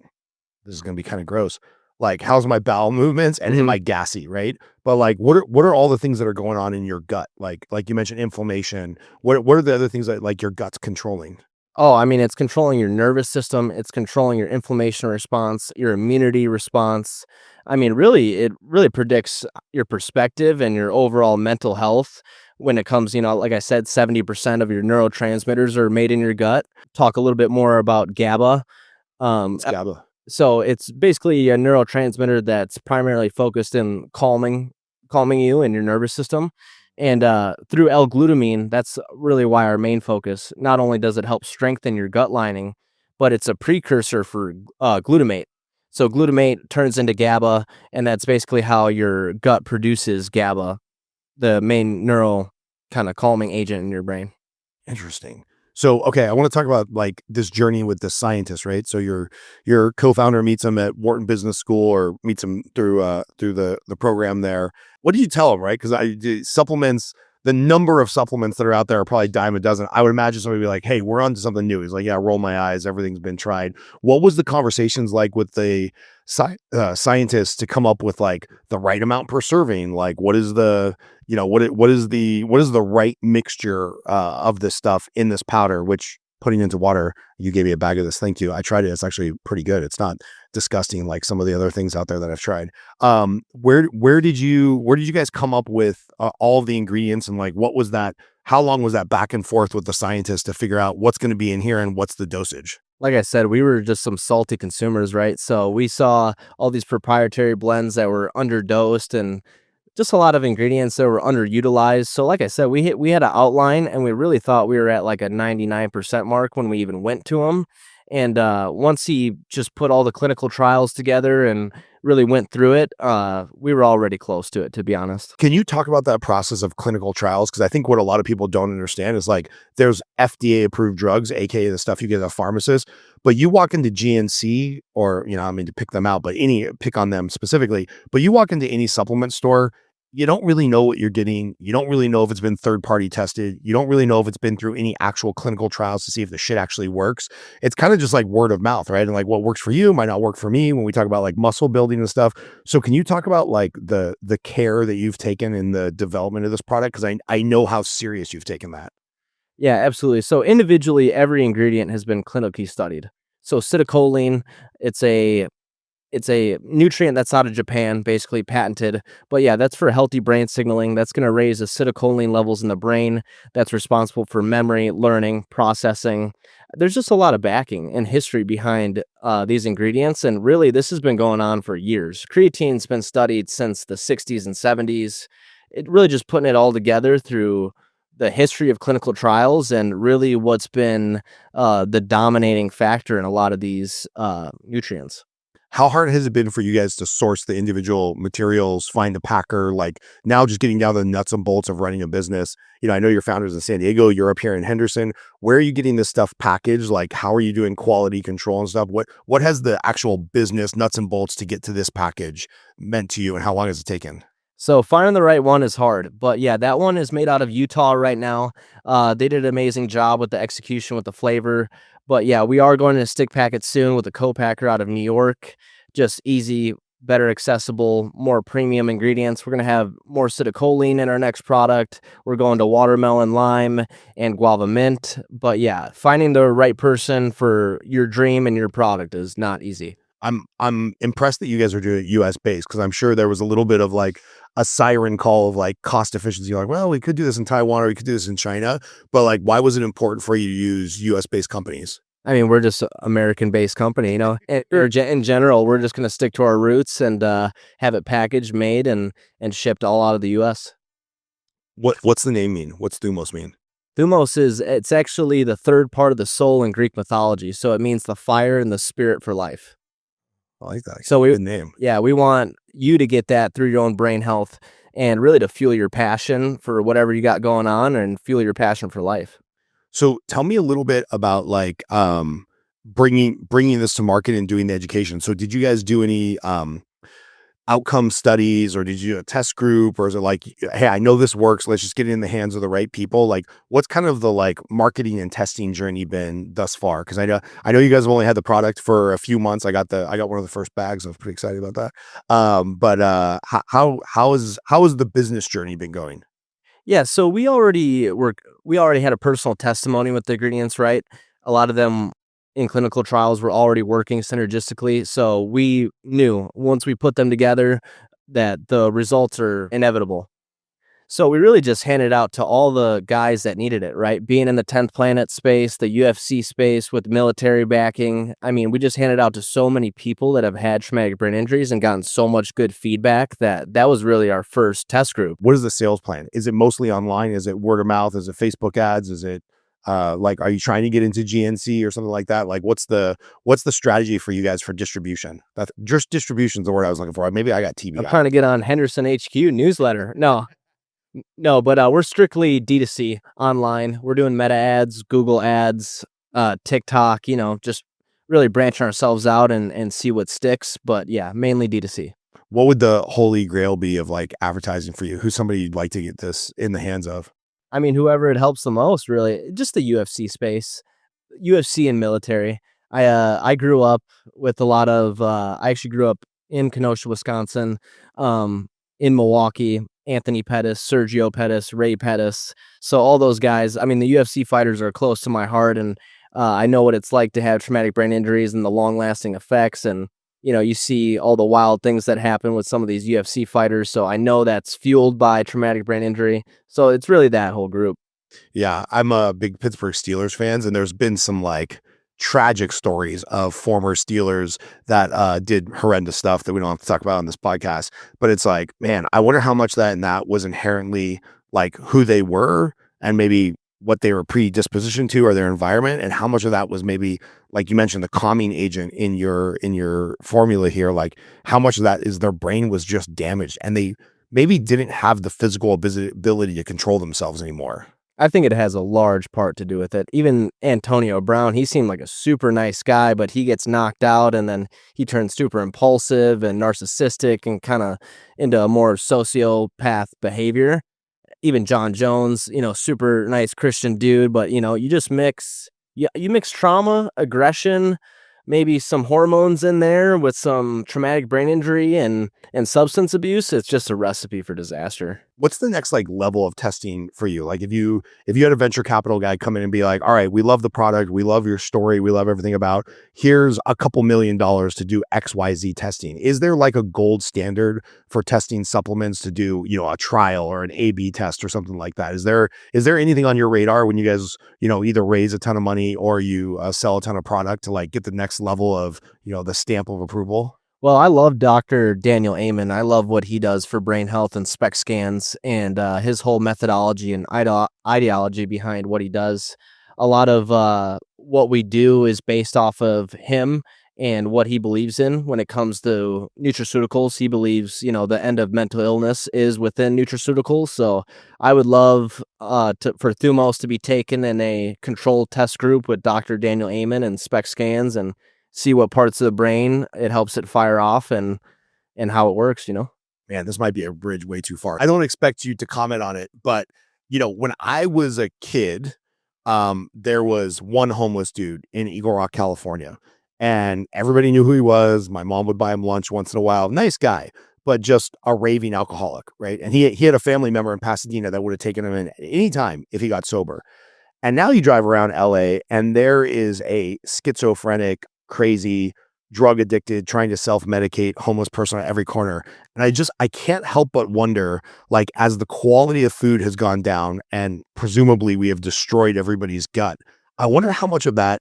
this is going to be kind of gross. Like, how's my bowel movements and am Mhm. I gassy, right? But like, what are all the things that are going on in your gut? Like you mentioned inflammation. What are the other things that like your gut's controlling? Oh, I mean, it's controlling your nervous system, it's controlling your inflammation response, your immunity response. I mean, really, it really predicts your perspective and your overall mental health when it comes, like I said, 70% of your neurotransmitters are made in your gut. Talk a little bit more about GABA. Um, It's GABA. so it's basically a neurotransmitter that's primarily focused in calming you and your nervous system. And through L-glutamine, that's really why our main focus. Not only does it help strengthen your gut lining, but it's a precursor for glutamate. So glutamate turns into GABA, and that's basically how your gut produces GABA, the main neural kind of calming agent in your brain. Interesting. So, okay, I want to talk about like this journey with the scientist, right? So your co-founder meets him at Wharton Business School or meets him through the program there. What do you tell him, right? Because supplements, the number of supplements that are out there are probably dime a dozen. I would imagine somebody would be like, "Hey, we're on to something new." He's like, "Yeah, roll my eyes. Everything's been tried." What was the conversations like with the scientists to come up with like the right amount per serving? Like, what is the what is the right mixture of this stuff in this powder, which putting into water, you gave me a bag of this. Thank you. I tried it. It's actually pretty good. It's not disgusting like some of the other things out there that I've tried. Where did you guys come up with all of the ingredients, and like what was that? How long was that back and forth with the scientists to figure out what's going to be in here and what's the dosage? Like I said, we were just some salty consumers, right? So we saw all these proprietary blends that were underdosed and just a lot of ingredients that were underutilized. So like I said, we had an outline and we really thought we were at like a 99% mark when we even went to him. And once he just put all the clinical trials together and really went through it, we were already close to it, to be honest. Can you talk about that process of clinical trials? Because I think what a lot of people don't understand is like there's FDA approved drugs, aka the stuff you get at a pharmacist, but you walk into GNC or, I mean, to pick them out, but pick on them specifically, but you walk into any supplement store, you don't really know what you're getting. You don't really know if it's been third party tested. You don't really know if it's been through any actual clinical trials to see if the shit actually works. It's kind of just like word of mouth, right? And like what works for you might not work for me when we talk about like muscle building and stuff. So can you talk about like the care that you've taken in the development of this product? Because I know how serious you've taken that. Yeah, absolutely. So individually, every ingredient has been clinically studied. So citicoline, it's a It's a nutrient that's out of Japan, basically patented. But yeah, that's for healthy brain signaling. That's going to raise acetylcholine levels in the brain. That's responsible for memory, learning, processing. There's just a lot of backing and history behind these ingredients. And really, this has been going on for years. Creatine's been studied since the 60s and 70s. It really just putting it all together through the history of clinical trials and really what's been the dominating factor in a lot of these nutrients. How hard has it been for you guys to source the individual materials, find a packer, like now just getting down to the nuts and bolts of running a business? I know your founders in San Diego, you're up here in Henderson. Where are you getting this stuff packaged? Like, how are you doing quality control and stuff? What has the actual business nuts and bolts to get to this package meant to you, and how long has it taken? So finding the right one is hard, but yeah, that one is made out of Utah right now. They did an amazing job with the execution with the flavor, but yeah, we are going to stick pack it soon with a co-packer out of New York. Just easy, better accessible, more premium ingredients. We're gonna have more citicoline in our next product. We're going to watermelon lime and guava mint. But yeah, finding the right person for your dream and your product is not easy. I'm impressed that you guys are doing it US based, because I'm sure there was a little bit of like a siren call of like cost efficiency. Like, well, we could do this in Taiwan or we could do this in China, but like, why was it important for you to use US based companies? I mean, we're just a American-based company, in general, we're just gonna stick to our roots and, have it packaged, made, and shipped all out of the US. What's the name mean? What's Thumos mean? Thumos it's actually the third part of the soul in Greek mythology. So it means the fire and the spirit for life. I like that. So Good name. we want you to get that through your own brain health and really to fuel your passion for whatever you got going on and fuel your passion for life. So tell me a little bit about like bringing this to market and doing the education. So did you guys do any outcome studies, or did you do a test group, or is it like, hey, I know this works, let's just get it in the hands of the right people? Like, what's kind of the like marketing and testing journey been thus far? Because I know you guys have only had the product for a few months. I got one of the first bags. I was pretty excited about that. How has the business journey been going? Yeah, so we already had a personal testimony with the ingredients, right? A lot of them in clinical trials were already working synergistically, so we knew once we put them together that the results are inevitable. So we really just handed out to all the guys that needed it, right? Being in the 10th planet space, the UFC space with military backing. I mean, we just handed out to so many people that have had traumatic brain injuries and gotten so much good feedback that was really our first test group. What is the sales plan? Is it mostly online? Is it word of mouth? Is it Facebook ads? Is it like, are you trying to get into GNC or something like that? Like, what's the strategy for you guys for distribution? That's just distribution is the word I was looking for. Maybe I got TV. I'm trying to get on Henderson HQ newsletter. No, but we're strictly D2C online. We're doing meta ads, Google ads, TikTok, just really branching ourselves out and see what sticks. But yeah, mainly D2C. What would the holy grail be of like advertising for you? Who's somebody you'd like to get this in the hands of? I mean, whoever it helps the most, really. Just the UFC space, UFC and military. I grew up with a lot of. I actually grew up in Kenosha, Wisconsin, in Milwaukee. Anthony Pettis, Sergio Pettis, Ray Pettis. So all those guys. I mean, the UFC fighters are close to my heart, and I know what it's like to have traumatic brain injuries and the long-lasting effects. And you see all the wild things that happen with some of these UFC fighters. So I know that's fueled by traumatic brain injury. So it's really that whole group. Yeah, I'm a big Pittsburgh Steelers fans, and there's been some like tragic stories of former Steelers that did horrendous stuff that we don't have to talk about on this podcast. But it's like, man, I wonder how much that was inherently like who they were and maybe what they were predispositioned to or their environment, and how much of that was maybe, like you mentioned, the calming agent in your formula here. Like, how much of that is their brain was just damaged and they maybe didn't have the physical ability to control themselves anymore. I think it has a large part to do with it. Even Antonio Brown, he seemed like a super nice guy, but he gets knocked out and then he turns super impulsive and narcissistic and kind of into a more sociopath behavior. Even John Jones, super nice Christian dude, but you just you mix trauma, aggression, maybe some hormones in there with some traumatic brain injury and substance abuse. It's just a recipe for disaster. What's the next like level of testing for you? Like, if you had a venture capital guy come in and be like, all right, we love the product, we love your story, we love everything about, here's a couple $1 million to do XYZ testing. Is there like a gold standard for testing supplements to do, a trial or an A/B test or something like that? Is there anything on your radar when you guys, either raise a ton of money or you sell a ton of product to like get the next level of, the stamp of approval? Well, I love Dr. Daniel Amen. I love what he does for brain health and SPEC scans and his whole methodology and ideology behind what he does. A lot of what we do is based off of him and what he believes in when it comes to nutraceuticals. He believes, the end of mental illness is within nutraceuticals. So I would love for Thumos to be taken in a controlled test group with Dr. Daniel Amen and SPEC scans and see what parts of the brain it helps it fire off and how it works, Man, this might be a bridge way too far. I don't expect you to comment on it, but when I was a kid, there was one homeless dude in Eagle Rock, California, and everybody knew who he was. My mom would buy him lunch once in a while. Nice guy, but just a raving alcoholic, right? And he had a family member in Pasadena that would have taken him in any time if he got sober. And now you drive around LA and there is a schizophrenic, crazy, drug addicted, trying to self-medicate homeless person on every corner. And I can't help but wonder, like, as the quality of food has gone down and presumably we have destroyed everybody's gut, I wonder how much of that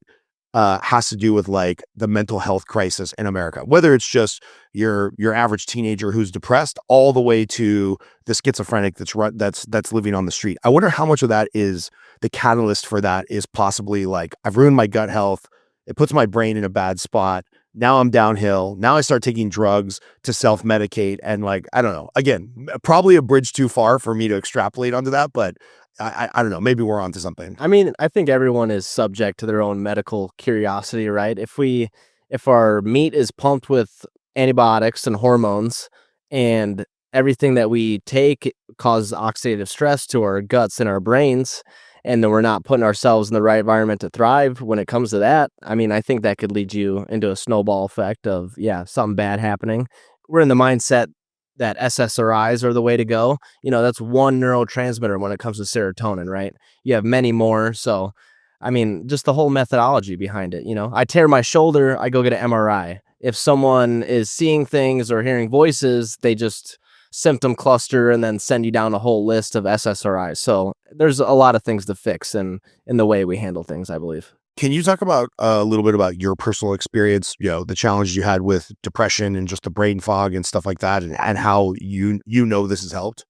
has to do with like the mental health crisis in America, whether it's just your average teenager who's depressed, all the way to the schizophrenic that's living on the street. I wonder how much of that is the catalyst for that is possibly like, I've ruined my gut health. It puts my brain in a bad spot. Now I'm downhill. Now I start taking drugs to self-medicate. And like, I don't know, again, probably a bridge too far for me to extrapolate onto that, but I don't know. Maybe we're onto something. I mean, I think everyone is subject to their own medical curiosity, right? If our meat is pumped with antibiotics and hormones, and everything that we take causes oxidative stress to our guts and our brains, and then we're not putting ourselves in the right environment to thrive when it comes to that, I mean, I think that could lead you into a snowball effect of, yeah, something bad happening. We're in the mindset that SSRIs are the way to go. That's one neurotransmitter when it comes to serotonin, right? You have many more. So, I mean, just the whole methodology behind it. I tear my shoulder, I go get an MRI. If someone is seeing things or hearing voices, they just symptom cluster and then send you down a whole list of SSRIs. So there's a lot of things to fix in the way we handle things, I believe. Can you talk about a little bit about your personal experience, the challenges you had with depression and just the brain fog and stuff like that, and how this has helped?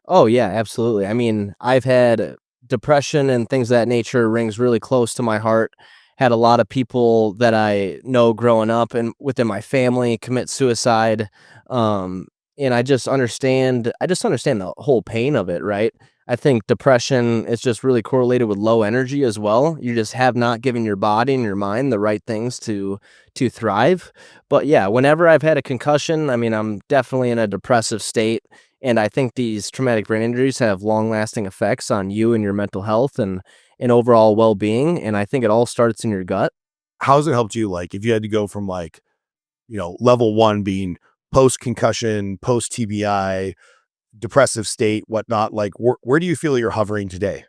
Oh, yeah, absolutely. I mean, I've had depression and things of that nature rings really close to my heart. Had a lot of people that I know growing up and within my family commit suicide. And I just understand the whole pain of it, right? I think depression is just really correlated with low energy as well. You just have not given your body and your mind the right things to thrive. But yeah, whenever I've had a concussion, I mean, I'm definitely in a depressive state. And I think these traumatic brain injuries have long-lasting effects on you and your mental health and overall well-being. And I think it all starts in your gut. How's it helped you? Like, if you had to go from like, level one being post concussion, post TBI, depressive state, whatnot, like where do you feel you're hovering today?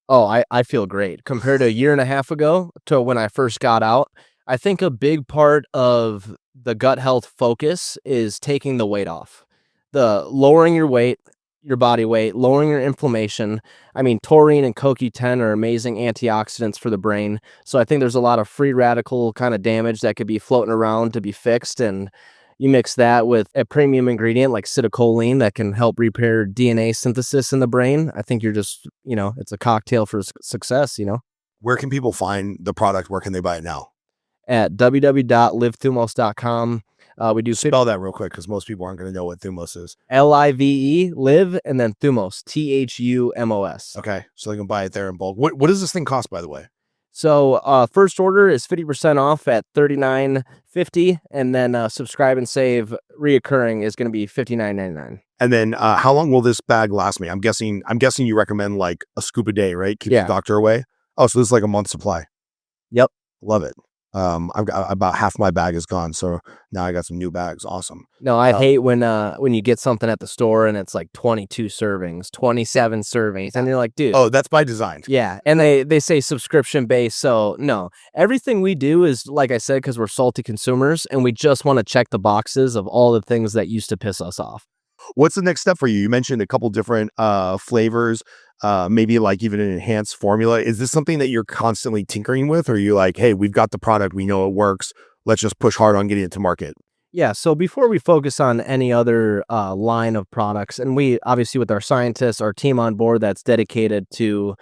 Oh, I feel great. Compared to a year and a half ago to when I first got out, I think a big part of the gut health focus is taking the weight off. The lowering your weight, your body weight, lowering your inflammation. I mean, taurine and CoQ10 are amazing antioxidants for the brain. So I think there's a lot of free radical kind of damage that could be floating around to be fixed. And you mix that with a premium ingredient like acetylcholine that can help repair DNA synthesis in the brain. I think you're just, it's a cocktail for success, Where can people find the product? Where can they buy it now? At www.livethumos.com. We do Say all that real quick because most people aren't going to know what Thumos is. LIVE, live, and then Thumos, THUMOS. Okay, so they can buy it there in bulk. What does this thing cost, by the way? So first order is 50% off at $39.50, and then subscribe and save reoccurring is going to be $59.99. And then how long will this bag last me? I'm guessing you recommend like a scoop a day, right? Keep the doctor away. Oh, so this is like a month supply. Yep. Love it. I've got about half my bag is gone, so now I got some new bags. Awesome. No, I hate when you get something at the store and it's like 22 servings, 27 servings, and you're like, dude. Oh, that's by design. Yeah, and they say subscription based, so no. Everything we do is, like I said, because we're salty consumers, and we just want to check the boxes of all the things that used to piss us off. What's the next step for you? You mentioned a couple different flavors, maybe like even an enhanced formula. Is this something that you're constantly tinkering with, or are you like, hey, we've got the product, we know it works, let's just push hard on getting it to market? Yeah, so before we focus on any other line of products, and we obviously with our scientists, our team on board that's dedicated to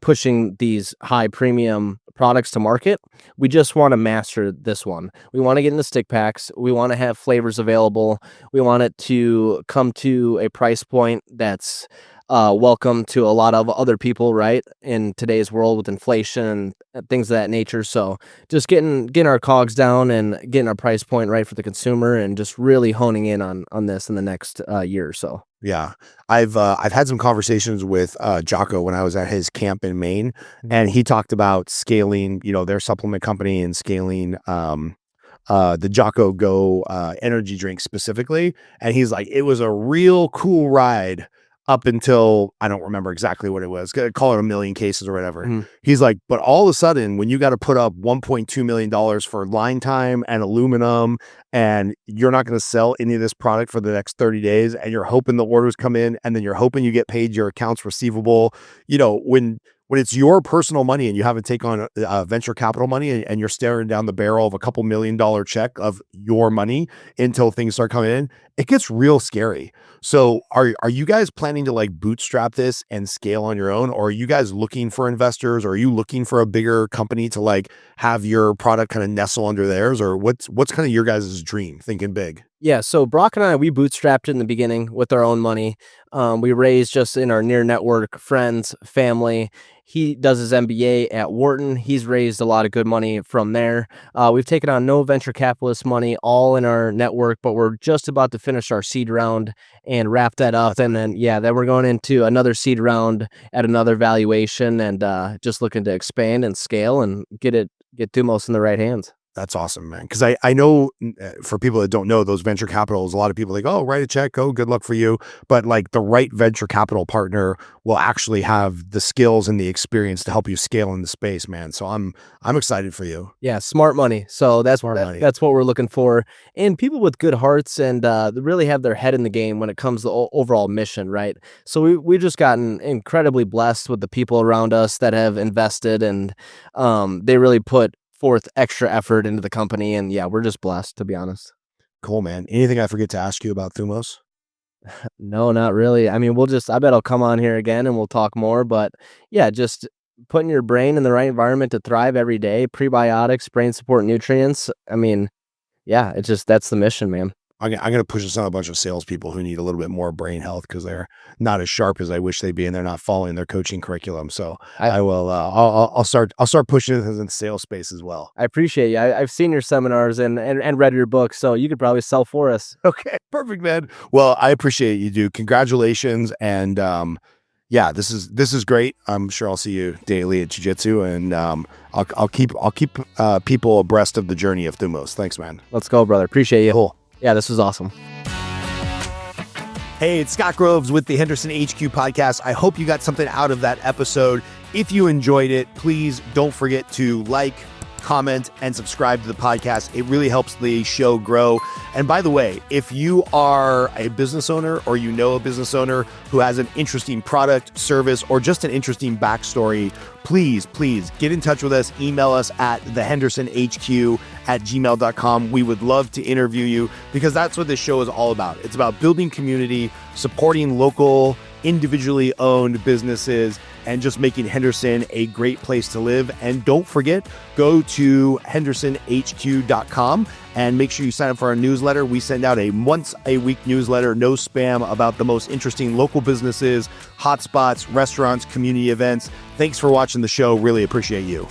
pushing these high premium products to market, we just want to master this one. We want to get into stick packs. We want to have flavors available. We want it to come to a price point that's welcome to a lot of other people, right? In today's world with inflation and things of that nature. So just getting our cogs down and getting our price point right for the consumer and just really honing in on this in the next year or so. Yeah. I've had some conversations with Jocko when I was at his camp in Maine, and he talked about scaling, their supplement company and scaling the Jocko Go energy drink specifically. And he's like, it was a real cool ride up until I don't remember exactly what it was. Call it 1 million cases or whatever. Mm-hmm. He's like, but all of a sudden, when you got to put up $1.2 million for line time and aluminum, and you're not going to sell any of this product for the next 30 days, and you're hoping the orders come in, and then you're hoping you get paid your accounts receivable. When when it's your personal money and you haven't taken on venture capital money and you're staring down the barrel of a couple $1 million check of your money until things start coming in, it gets real scary. So are you guys planning to like bootstrap this and scale on your own, or are you guys looking for investors, or are you looking for a bigger company to like have your product kind of nestle under theirs, or what's kind of your guys' dream, thinking big? Yeah, so Brock and I, we bootstrapped in the beginning with our own money. We raised just in our near network, friends, family. He does his MBA at Wharton. He's raised a lot of good money from there. We've taken on no venture capitalist money, all in our network, but we're just about to finish our seed round and wrap that up. And then, then we're going into another seed round at another valuation, and just looking to expand and scale and get Thumos in the right hands. That's awesome, man. Because I know for people that don't know, those venture capitals, a lot of people are like, oh, write a check, oh, good luck for you. But like the right venture capital partner will actually have the skills and the experience to help you scale in the space, man. So I'm excited for you. Yeah, smart money. So that's what we're looking for. And people with good hearts and really have their head in the game when it comes to the overall mission, right? So we've just gotten incredibly blessed with the people around us that have invested, and they really put forth extra effort into the company, and we're just blessed, to be honest. Cool, man. Anything I forget to ask you about Thumos? No, not really. I mean, I bet I'll come on here again and we'll talk more, but just putting your brain in the right environment to thrive every day, prebiotics, brain support nutrients. I mean, that's the mission, man. I'm going to push this on a bunch of salespeople who need a little bit more brain health because they're not as sharp as I wish they'd be, and they're not following their coaching curriculum. So I will. I'll start pushing this in the sales space as well. I appreciate you. I've seen your seminars and read your book, so you could probably sell for us. Okay, perfect, man. Well, I appreciate you, dude. Congratulations, and this is great. I'm sure I'll see you daily at Jiu-Jitsu, and I'll keep people abreast of the journey of Thumos. Thanks, man. Let's go, brother. Appreciate you. Cool. Yeah, this was awesome. Hey, it's Scott Groves with the Henderson HQ podcast. I hope you got something out of that episode. If you enjoyed it, please don't forget to like, comment, and subscribe to the podcast. It really helps the show grow. And by the way, if you are a business owner or you know a business owner who has an interesting product, service, or just an interesting backstory, please get in touch with us. Email us at thehendersonhq@gmail.com. We would love to interview you because that's what this show is all about. It's about building community, supporting local, individually owned businesses, and just making Henderson a great place to live. And don't forget, go to hendersonhq.com and make sure you sign up for our newsletter. We send out a once-a-week newsletter, no spam, about the most interesting local businesses, hotspots, restaurants, community events. Thanks for watching the show. Really appreciate you.